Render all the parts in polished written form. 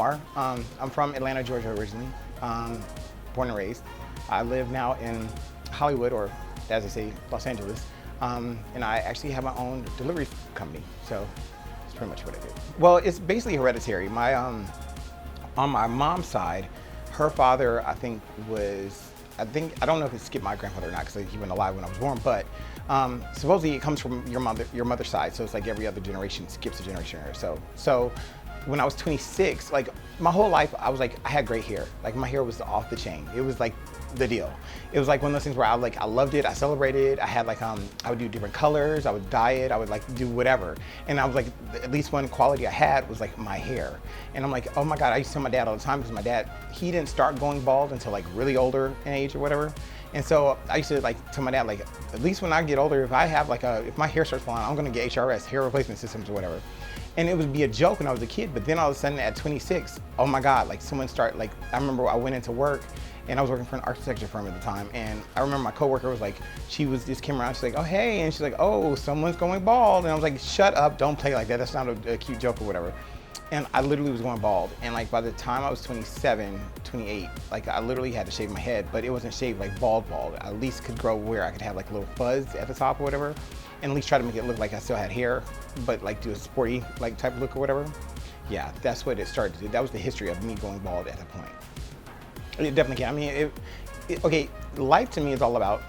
Omar. I'm from Atlanta, Georgia originally, born and raised. I live now in Hollywood, or as they say, Los Angeles. And I actually have my own delivery company, so that's pretty much what I do. Well, it's basically hereditary. On my mom's side, her father, I don't know if it skipped my grandfather or not because he wasn't alive when I was born, but supposedly it comes from your mother's side, so it's like every other generation skips a generation or so. So when I was 26, like my whole life, I had gray hair. Like my hair was off the chain. It was like the deal. It was like one of those things where I loved it, I celebrated it. I had I would do different colors, I would dye it, I would do whatever. And I was like, at least one quality I had was like my hair. And I'm like, oh my God, I used to tell my dad all the time because my dad, he didn't start going bald until like really older in age or whatever. And so I used to tell my dad, at least when I get older, if I have if my hair starts falling, I'm gonna get HRS, hair replacement systems or whatever. And it would be a joke when I was a kid, but then all of a sudden at 26, oh my God, I remember I went into work and I was working for an architecture firm at the time. And I remember my coworker was just came around, she's like, oh, hey. And she's like, oh, someone's going bald. And I was like, shut up, don't play like that. That's not a cute joke or whatever. And I literally was going bald. And by the time I was 27, 28, I literally had to shave my head, but it wasn't shaved bald. I at least could grow where I could have a little fuzz at the top or whatever, and at least try to make it look like I still had hair, but do a sporty type look or whatever. Yeah, that's what it started to do. That was the history of me going bald at that point. It definitely can. I mean, okay, life to me is all about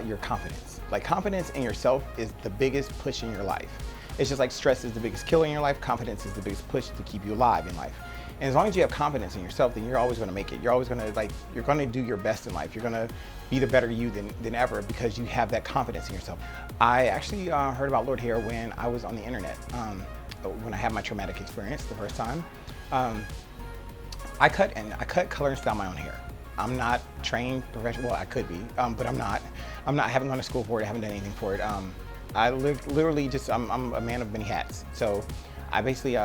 your confidence. Confidence in yourself is the biggest push in your life. It's just like stress is the biggest killer in your life. Confidence is the biggest push to keep you alive in life. And as long as you have confidence in yourself, then you're always going to make it. You're always going to you're going to do your best in life. You're going to be the better you than ever because you have that confidence in yourself. I actually heard about Lordhair when I was on the internet. When I had my traumatic experience the first time, I cut, color, and style my own hair. I'm not trained professional. Well, I could be, but I'm not. I haven't gone to school for it. I haven't done anything for it. I literally just, I'm a man of many hats. So I basically,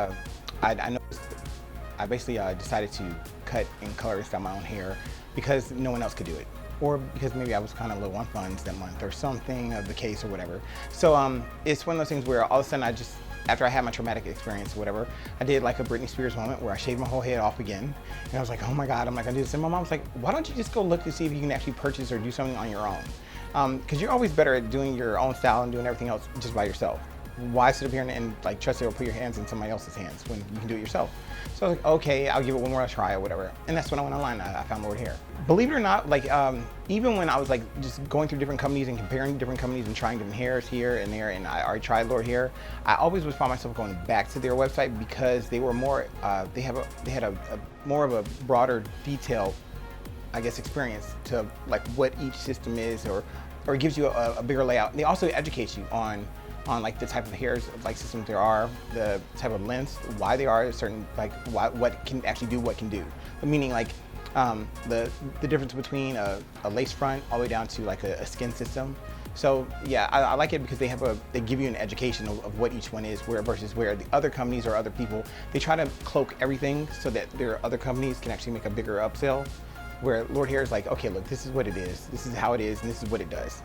decided to cut and color and style my own hair because no one else could do it. Or because maybe I was kind of low on funds that month or something of the case or whatever. So it's one of those things where all of a sudden after I had my traumatic experience or whatever, I did a Britney Spears moment where I shaved my whole head off again. And I was like, oh my God, I do this. And my mom's like, why don't you just go look to see if you can actually purchase or do something on your own? Because you're always better at doing your own style and doing everything else just by yourself. Why sit up here and trust it or put your hands in somebody else's hands when you can do it yourself? So I was like, okay, I'll give it one more try or whatever. And that's when I went online, I found Lordhair. Believe it or not, even when I was just going through different companies and comparing different companies and trying different hairs here and there, and I already tried Lordhair, I always would find myself going back to their website because they were more, they had a more of a broader detail, I guess, experience to what each system is, or it gives you a bigger layout. They also educate you on the type of hairs systems there are, the type of lengths, why they are certain, what can actually do what can do. Meaning the difference between a lace front all the way down to a skin system. So yeah, I like it because they give you an education of what each one is, versus where the other companies or other people, they try to cloak everything so that their other companies can actually make a bigger upsell. Where Lordhair is okay, look, this is what it is, this is how it is, and this is what it does.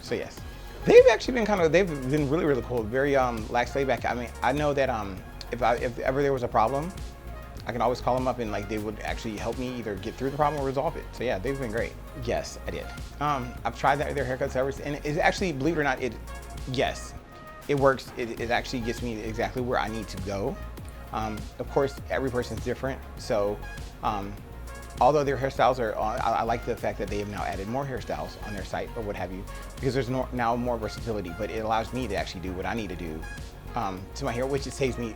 So yes. They've actually been they've been really, really cool, very lax, laid back. I mean, I know that if ever there was a problem, I can always call them up and they would actually help me either get through the problem or resolve it. So yeah, they've been great. Yes, I did. I've tried their haircuts ever, and it's actually, believe it or not, yes, it works. It actually gets me exactly where I need to go. Of course, every person's different, so although their hairstyles are, I like the fact that they have now added more hairstyles on their site or what have you, because there's now more versatility, but it allows me to actually do what I need to do to my hair, which it saves me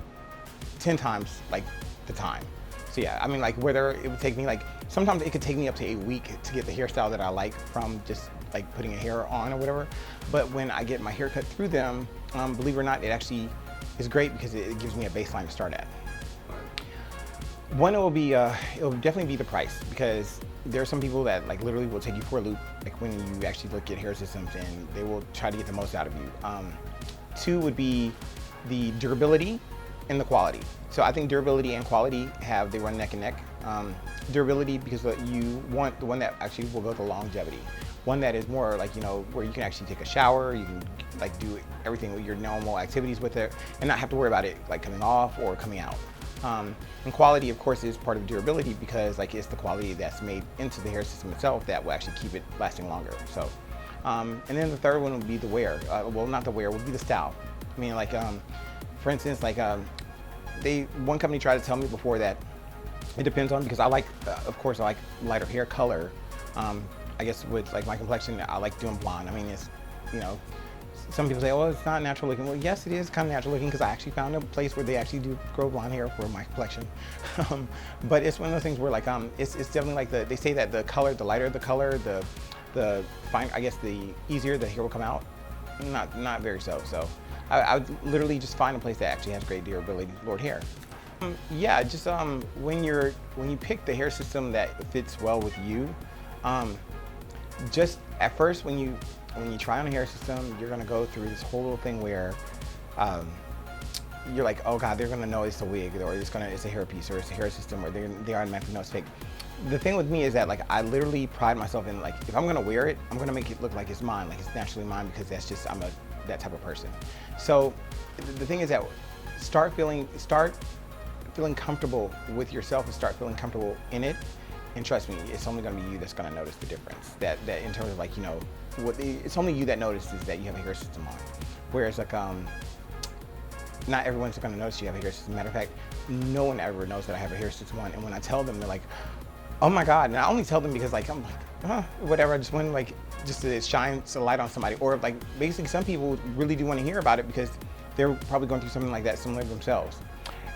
10 times the time. So yeah, I mean, whether it would take me sometimes it could take me up to a week to get the hairstyle that I like from just putting a hair on or whatever. But when I get my hair cut through them, believe it or not, it actually is great because it gives me a baseline to start at. One, it will definitely be the price, because there are some people that literally will take you for a loop when you actually look at hair systems, and they will try to get the most out of you. Two would be the durability and the quality. So I think durability and quality they run neck and neck. Durability because you want the one that actually will go to longevity. One that is more where you can actually take a shower, you can do everything with your normal activities with it and not have to worry about it coming off or coming out. And quality, of course, is part of durability because like it's the quality that's made into the hair system itself that will actually keep it lasting longer. So, and then the third one would be the wear. Well, not the wear, would be the style. I mean, like, for instance, like one company tried to tell me before that it depends on, because I like, of course, I like lighter hair color. I guess with like my complexion, I like doing blonde. I mean, it's, you know, some people say, oh, it's not natural looking. Well, yes, it is kind of natural looking because I actually found a place where they actually do grow blonde hair for my complexion. But it's one of those things where like, it's definitely like they say that the color, the lighter the color, the fine, I guess the easier the hair will come out. Not very so. So I would literally just find a place that actually has great durability. Lordhair. Yeah, just when you pick the hair system that fits well with you, just at first when you try on a hair system, you're gonna go through this whole little thing where you're like, oh God, they're gonna know it's a wig, or it's a hairpiece, or it's a hair system, or they automatically know it's fake. The thing with me is that like I literally pride myself in like if I'm gonna wear it, I'm gonna make it look like it's mine, like it's naturally mine, because that's just that type of person. So the thing is that start feeling comfortable with yourself and start feeling comfortable in it. And trust me, it's only gonna be you that's gonna notice the difference. That in terms of like, you know, it's only you that notices that you have a hair system on. Whereas like, not everyone's gonna notice you have a hair system. Matter of fact, no one ever knows that I have a hair system on. And when I tell them, they're like, oh my God. And I only tell them because like, I'm like, whatever. I just want like, just to shine a light on somebody. Or like, basically some people really do want to hear about it because they're probably going through something like that similar themselves.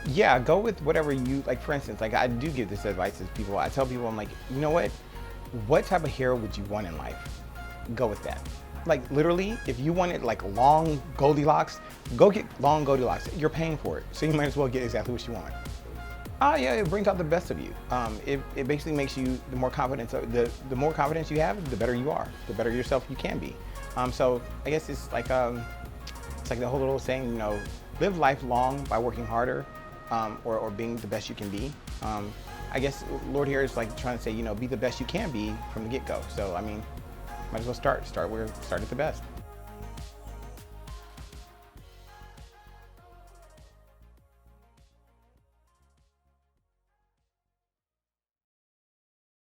Yeah, go with whatever you like. For instance, like I do give this advice to people. I tell people, I'm like, you know what type of hair would you want in life? Go with that. Like literally, if you wanted like long Goldilocks, go get long Goldilocks. You're paying for it, so you might as well get exactly what you want. Yeah, it brings out the best of you. It basically makes you the more confidence. The more confidence you have, the better you are. The better yourself you can be. So I guess it's like the whole little saying, you know, live life long by working harder. Or being the best you can be. I guess Lordhair is like trying to say, you know, be the best you can be from the get-go. So I mean, might as well start at the best.